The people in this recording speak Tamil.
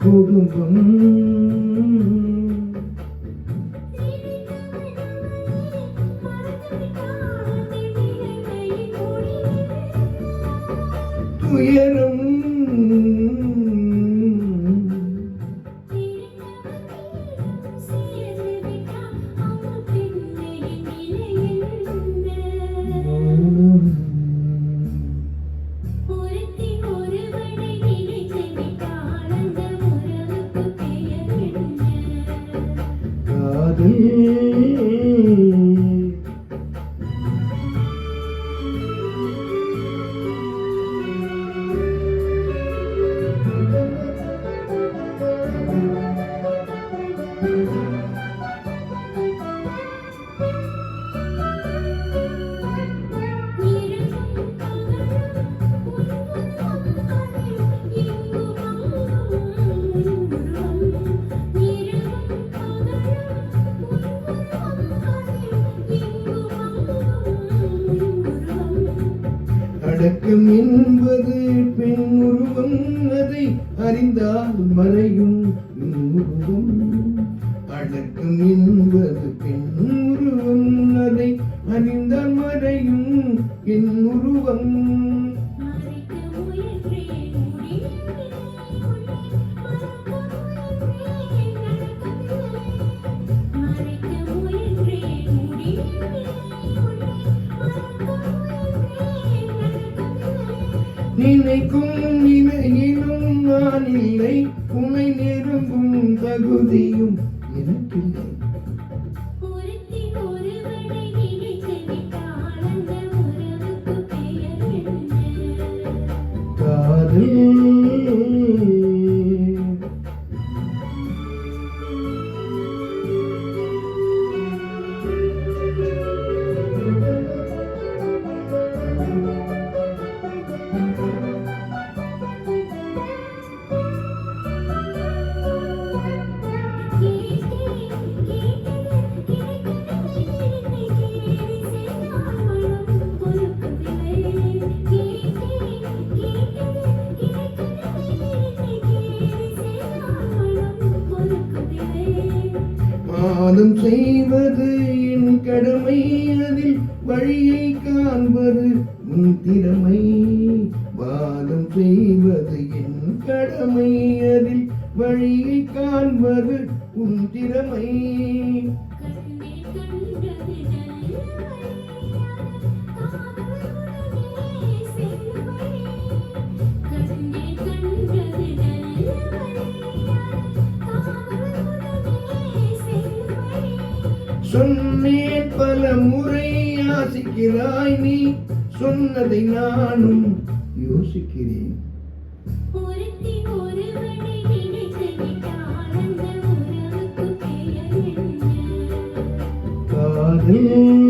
குடும்பம் துயரம் அடக்கம் என்பது பெண் உருவம், அதை அறிந்தால் மறையும் உருவம். அடக்கம் என்பது பெண் உருவம், அதை அறிந்தால் மறையும் என் உருவம். நினைக்கும் நிலையிலும் நான் இல்லை, உன்னை நெருங்கும் தகுதியும் எனக்கில்லை. காதல் வாதம் செய்வது என் கடமை, அதில் வழியை காண்பது உன் திறமை. வாதம் செய்வது என் கடமை, அதில் வழியை காண்பது உன் திறமை. சொன்னேன் பல முறை யாசிக்கிறாய், நீ சொன்னதை நானும் யோசிக்கிறேன். காதல்